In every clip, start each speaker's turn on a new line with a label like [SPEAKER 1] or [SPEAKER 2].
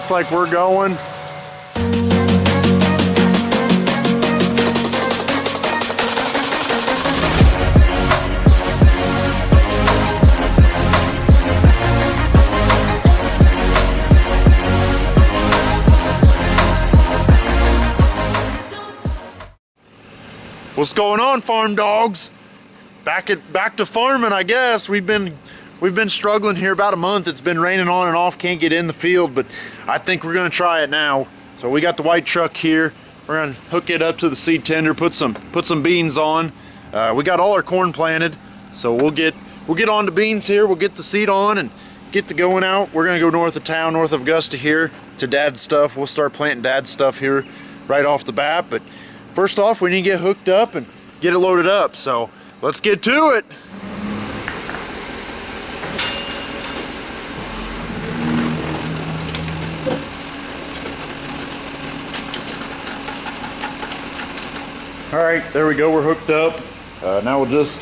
[SPEAKER 1] looks like we're going. What's going on, farm dogs? Back to farming, I guess. We've been struggling here about a month. It's been raining on and off, can't get in the field, but I think we're gonna try it now. So we got the white truck here. We're gonna hook it up to the seed tender, put some beans on. We got all our corn planted, so we'll get on to beans here. We'll get the seed on and get to going out. We're gonna go north of town, north of Augusta here to Dad's stuff. We'll start planting Dad's stuff here right off the bat, but first off, we need to get hooked up and get it loaded up. So let's get to it. All right, there we go, we're hooked up. Now we'll just,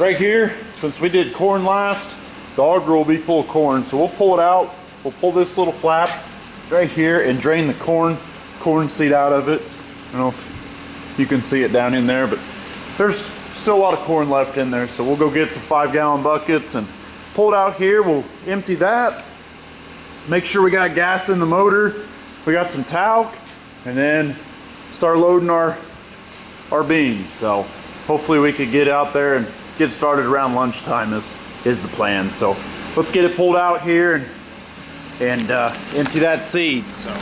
[SPEAKER 1] right here, since we did corn last, the auger will be full of corn. So we'll pull it out, we'll pull this little flap right here and drain the corn seed out of it. I don't know if you can see it down in there, but there's still a lot of corn left in there. So we'll go get some 5-gallon buckets and pull it out here. We'll empty that, make sure we got gas in the motor, we got some talc, and then start loading our beans. So hopefully we could get out there and get started around lunchtime is the plan. So let's get it pulled out here and empty that seed. So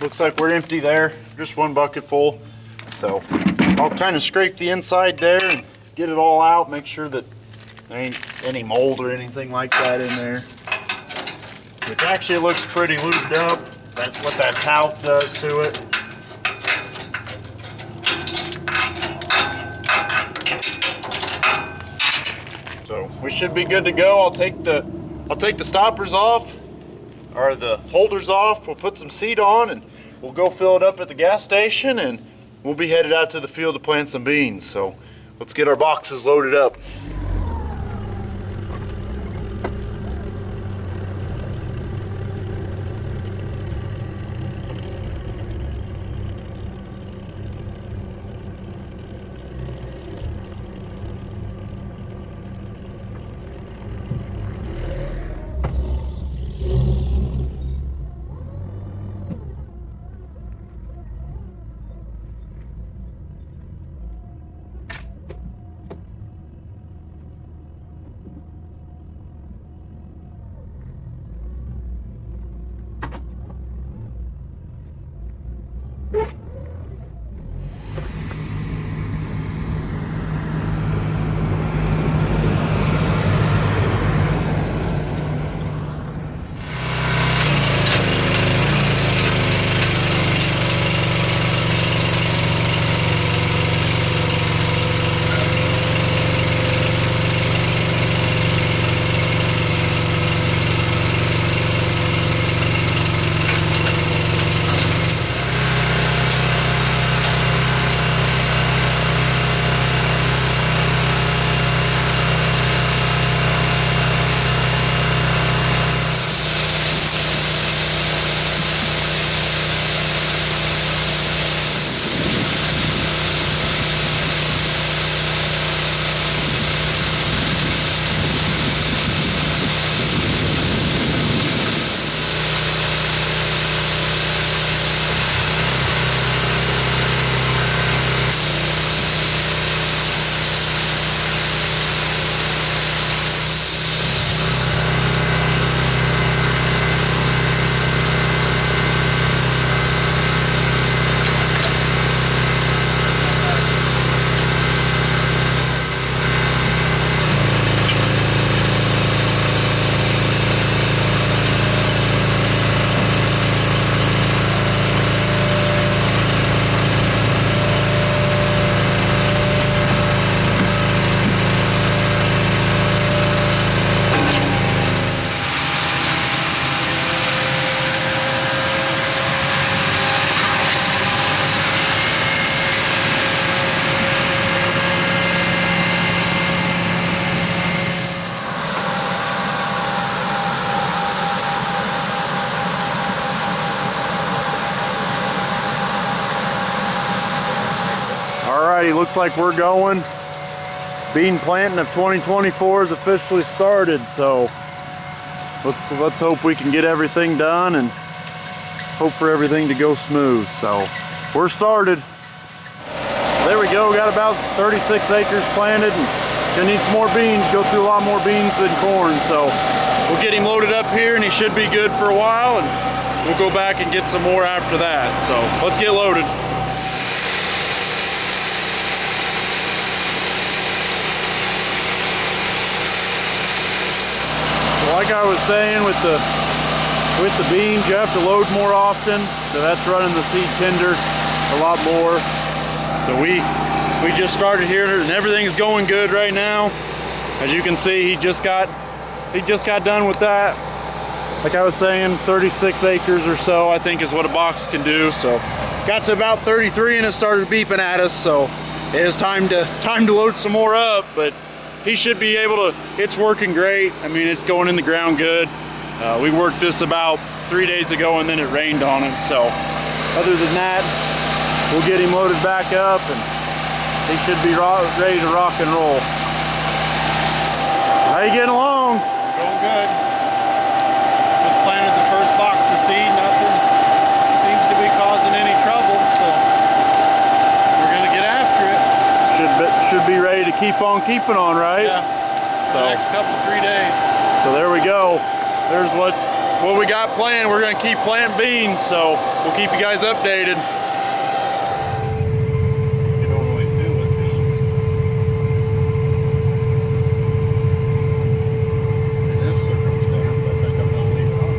[SPEAKER 1] looks like we're empty there, just one bucket full. So I'll kind of scrape the inside there and get it all out, make sure that there ain't any mold or anything like that in there. Which actually looks pretty lubed up. That's what that talc does to it. So we should be good to go. I'll take the stoppers off, or the holders off. We'll put some seed on and we'll go fill it up at the gas station, and we'll be headed out to the field to plant some beans. So let's get our boxes loaded up. righty, looks like we're going. Bean planting of 2024 is officially started, so let's hope we can get everything done and hope for everything to go smooth. So we're started. There we go, got about 36 acres planted, and gonna need some more beans, go through a lot more beans than corn. So we'll get him loaded up here and he should be good for a while, and we'll go back and get some more after that. So let's get loaded. Like I was saying, with the beans, you have to load more often, so that's running the seed tender a lot more. So we just started here, and everything's going good right now. As you can see, he just got done with that. Like I was saying, 36 acres or so, I think, is what a box can do. So got to about 33 and it started beeping at us. So it is time to load some more up, but he should be able to. It's working great. I mean, it's going in the ground good. We worked this about 3 days ago and then it rained on it. So other than that, we'll get him loaded back up and he should be ready to rock and roll. How you getting along?
[SPEAKER 2] Going good. Just planted the first box of seed. Nothing seems to be causing any trouble, so we're gonna get after it.
[SPEAKER 1] Should be ready to keep on keeping on, right?
[SPEAKER 2] Yeah. So the next couple 3 days.
[SPEAKER 1] So there we go. There's what we got planned. We're gonna keep planting beans, so we'll keep you guys updated.
[SPEAKER 2] You don't really do with beans. In this circumstance, I think I'm gonna leave it on.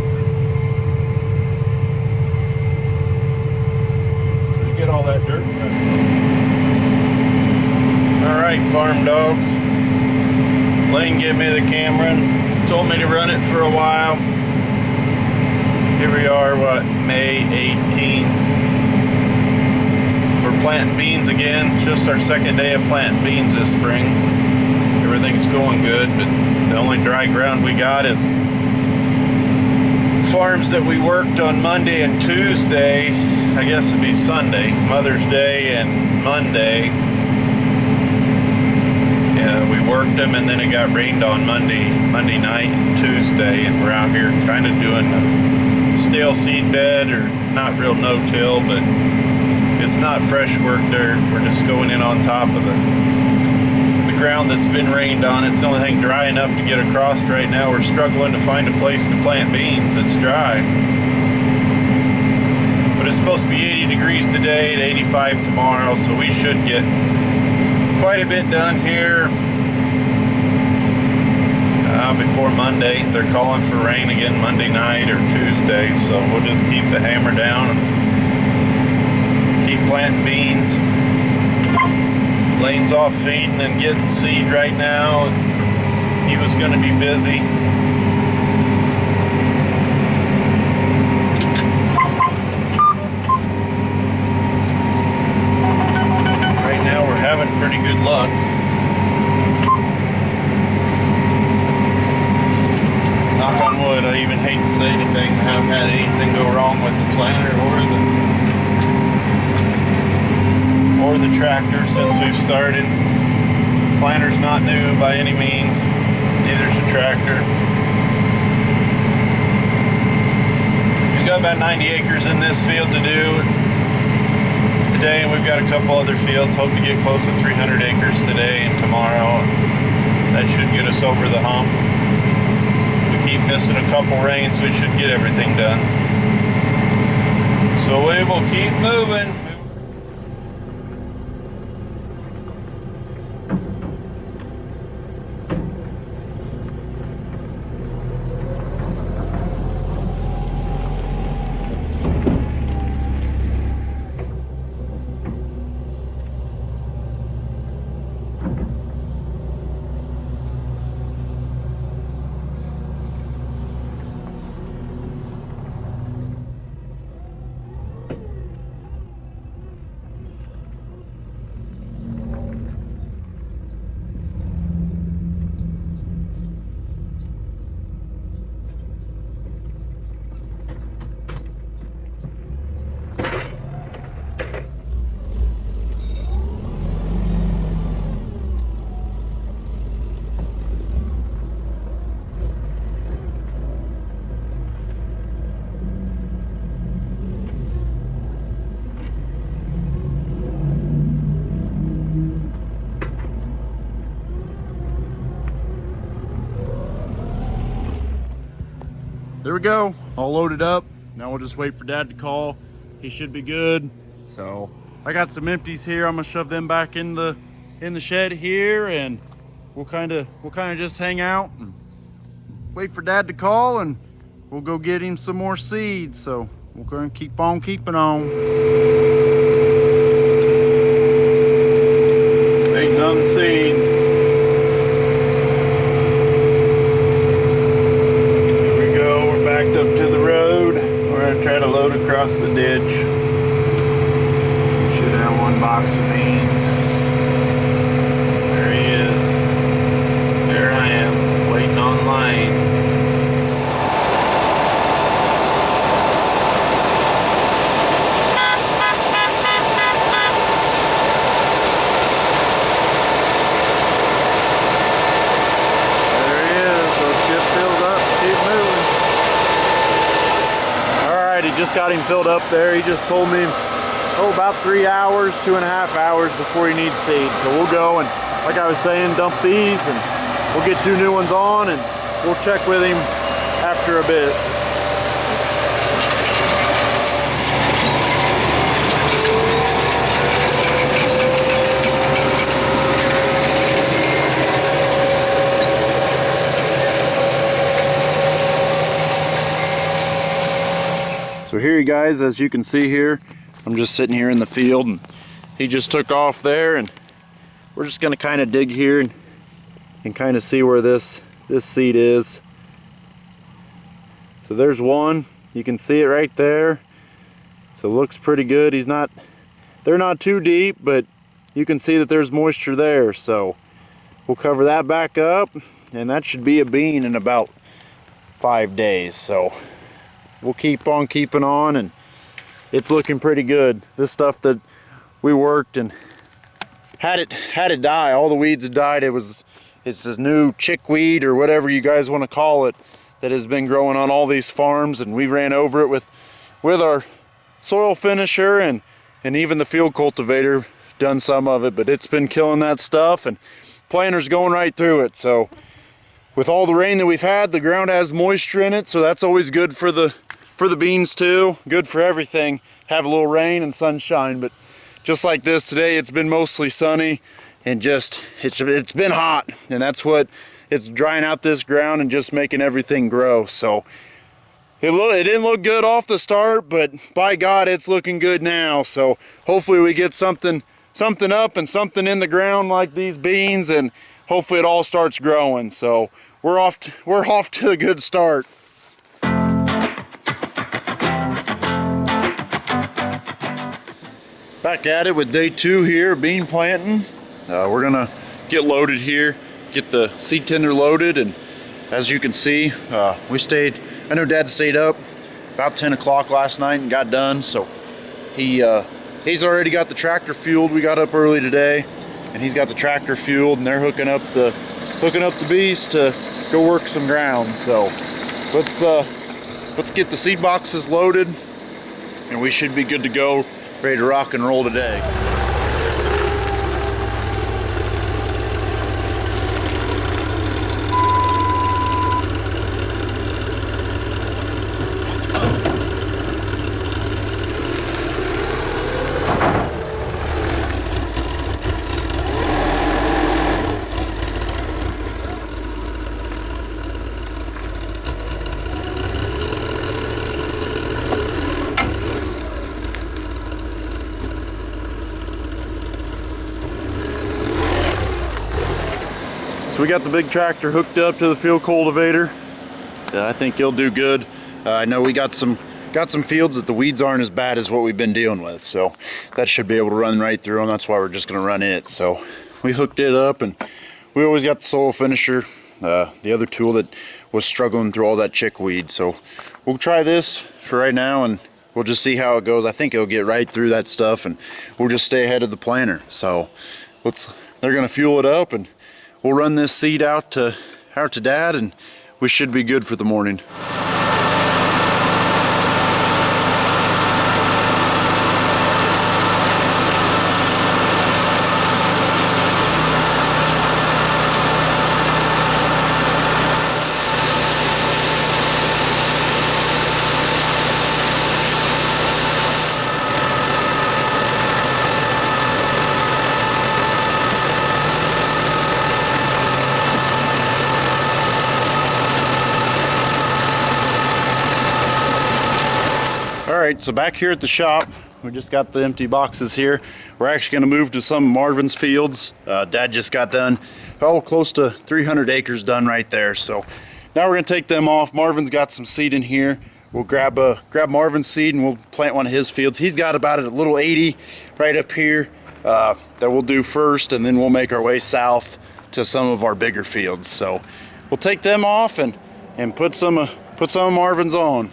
[SPEAKER 2] You get all that dirt. All right, Farm Dawgs. Lane gave me the camera and told me to run it for a while. Here we are, May 18th. We're planting beans again. It's just our second day of planting beans this spring. Everything's going good, but the only dry ground we got is farms that we worked on Monday and Tuesday. I guess it'd be Sunday, Mother's Day and Monday. We worked them, and then it got rained on Monday night and Tuesday, and we're out here kind of doing a stale seed bed, or not real no-till, but it's not fresh work dirt. We're just going in on top of the ground that's been rained on. It's the only thing dry enough to get across right now. We're struggling to find a place to plant beans that's dry. But it's supposed to be 80 degrees today and 85 tomorrow, so we should get quite a bit done here before Monday. They're calling for rain again Monday night or Tuesday, so we'll just keep the hammer down and keep planting beans. Lane's off feeding and getting seed right now. He was going to be busy. Right now we're having pretty good luck. Knock on wood. I even hate to say anything. I haven't had anything go wrong with the planter or the tractor since we've started. Planter's not new by any means. Neither's the tractor. We've got about 90 acres in this field to do today, and we've got a couple other fields. Hope to get close to 300 acres today and tomorrow. That should get us over the hump. Keep missing a couple rains, we should get everything done. So we will keep moving.
[SPEAKER 1] there we go, all loaded up. Now we'll just wait for Dad to call. He should be good. So I got some empties here. I'm gonna shove them back in the shed here, and we'll kind of just hang out and wait for Dad to call, and we'll go get him some more seeds. So we're gonna keep on keeping on. Waiting on the seed. Here we go. We're backed up to the road. We're gonna try to load across the ditch. Should have one box of beans. There he is. There I am, waiting on line. Just got him filled up there. He just told me, about 3 hours, 2.5 hours before he needs seed. So we'll go and, like I was saying, dump these, and we'll get 2 new ones on, and we'll check with him after a bit. So here, you guys, as you can see here, I'm just sitting here in the field, and he just took off there, and we're just gonna kind of dig here and kind of see where this seed is. So there's one, you can see it right there. So it looks pretty good. They're not too deep, but you can see that there's moisture there. So we'll cover that back up, and that should be a bean in about 5 days. So we'll keep on keeping on, and it's looking pretty good. This stuff that we worked and had it die, all the weeds had died. It's a new chickweed, or whatever you guys want to call it, that has been growing on all these farms, and we ran over it with our soil finisher, and even the field cultivator done some of it, but it's been killing that stuff, and planters going right through it. So with all the rain that we've had, the ground has moisture in it, so that's always good for the beans too. Good for everything. Have a little rain and sunshine, but just like this today, it's been mostly sunny, and just it's been hot, and that's what it's drying out this ground and just making everything grow. So it didn't look good off the start, but by God, it's looking good now. So hopefully we get something up and something in the ground like these beans, and hopefully it all starts growing. So we're off to a good start. Back at it with day 2 here, bean planting. We're gonna get loaded here, get the seed tender loaded, and as you can see, I know Dad stayed up about 10 o'clock last night and got done. So he's already got the tractor fueled. We got up early today, and he's got the tractor fueled, and they're hooking up the beast to go work some ground. So let's get the seed boxes loaded, and we should be good to go, ready to rock and roll today. So we got the big tractor hooked up to the field cultivator. I think he'll do good. I know we got some fields that the weeds aren't as bad as what we've been dealing with, so that should be able to run right through them. That's why we're just going to run it. So we hooked it up, and we always got the soil finisher, the other tool that was struggling through all that chickweed. So we'll try this for right now, and we'll just see how it goes. I think it'll get right through that stuff, and we'll just stay ahead of the planter. So they're going to fuel it up, and we'll run this seed out to Dad, and we should be good for the morning. right, so back here at the shop, we just got the empty boxes here. We're actually going to move to some of Marvin's fields. Dad just got done, close to 300 acres done right there. So now we're going to take them off. Marvin's got some seed in here. We'll grab Marvin's seed and we'll plant one of his fields. He's got about a little 80 right up here that we'll do first, and then we'll make our way south to some of our bigger fields. So we'll take them off and put some of Marvin's on.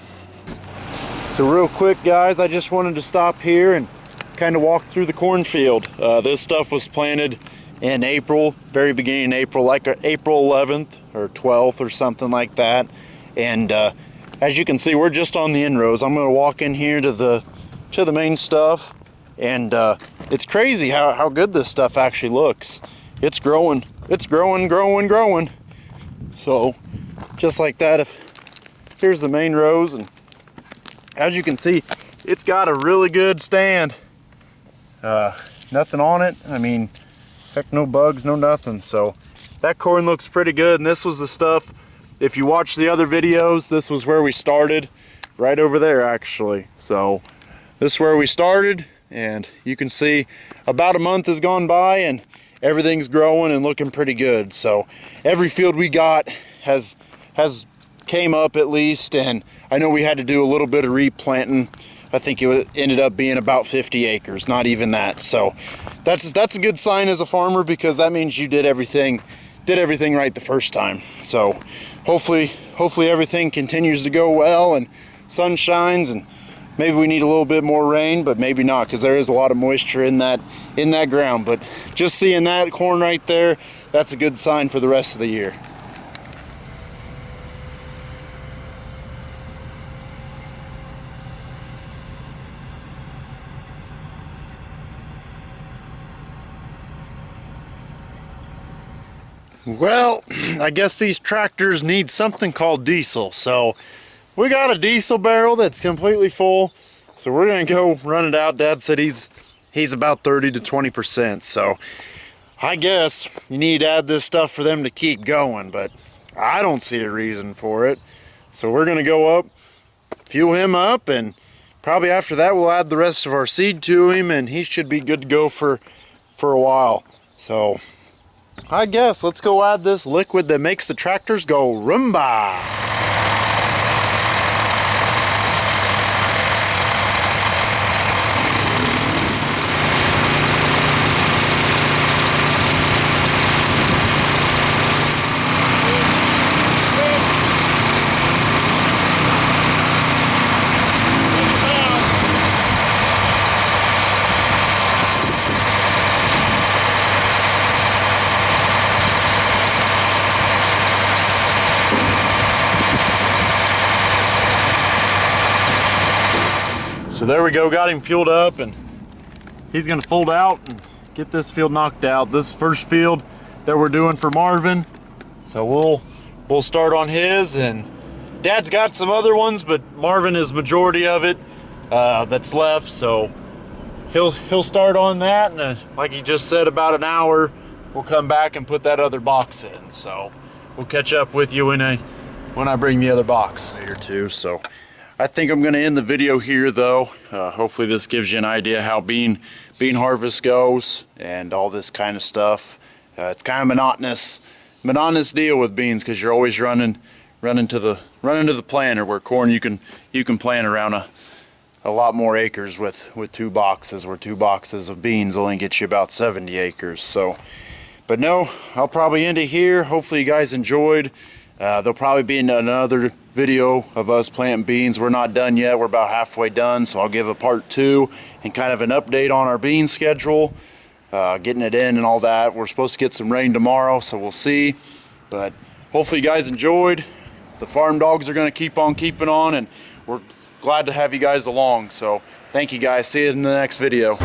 [SPEAKER 1] So real quick, guys, I just wanted to stop here and kind of walk through the cornfield. This stuff was planted in April, very beginning in April, like April 11th or 12th or something like that. And as you can see, we're just on the inrows. I'm going to walk in here to the main stuff, and it's crazy how good this stuff actually looks. It's growing. It's growing. So just like that, here's the main rows, and as you can see, it's got a really good stand. Nothing on it. I mean, heck, no bugs, no nothing. So that corn looks pretty good. And this was the stuff, if you watch the other videos, this was where we started, right over there actually. So this is where we started, and you can see about a month has gone by and everything's growing and looking pretty good. So every field we got has came up at least, and I know we had to do a little bit of replanting. I think it ended up being about 50 acres, not even that. So that's a good sign as a farmer, because that means you did everything right the first time. So hopefully everything continues to go well and sun shines, and maybe we need a little bit more rain, but maybe not, because there is a lot of moisture in that ground. But just seeing that corn right there, that's a good sign for the rest of the year. Well, I guess these tractors need something called diesel. So we got a diesel barrel that's completely full. So we're gonna go run it out. Dad said he's about 30 to 20%. So I guess you need to add this stuff for them to keep going, but I don't see a reason for it. So we're gonna go up, fuel him up, and probably after that we'll add the rest of our seed to him, and he should be good to go for a while. So I guess let's go add this liquid that makes the tractors go Roomba. So there we go, got him fueled up, and he's gonna fold out and get this field knocked out. This first field that we're doing for Marvin. So we'll start on his, and Dad's got some other ones, but Marvin is majority of it that's left. So he'll start on that, and like he just said, about an hour, we'll come back and put that other box in. So we'll catch up with you when I bring the other box later too. So I think I'm going to end the video here, though. Hopefully this gives you an idea how bean harvest goes and all this kind of stuff. It's kind of monotonous deal with beans, because you're always running to the planter, where corn you can plant around a lot more acres with 2 boxes, where 2 boxes of beans only get you about 70 acres. So, but no, I'll probably end it here. Hopefully you guys enjoyed. There'll probably be another video of us planting beans. We're not done yet. We're about halfway done, so I'll give a part 2 and kind of an update on our bean schedule, getting it in and all that. We're supposed to get some rain tomorrow, so we'll see. But hopefully you guys enjoyed. The Farm Dogs are going to keep on keeping on, and we're glad to have you guys along. So thank you guys. See you in the next video.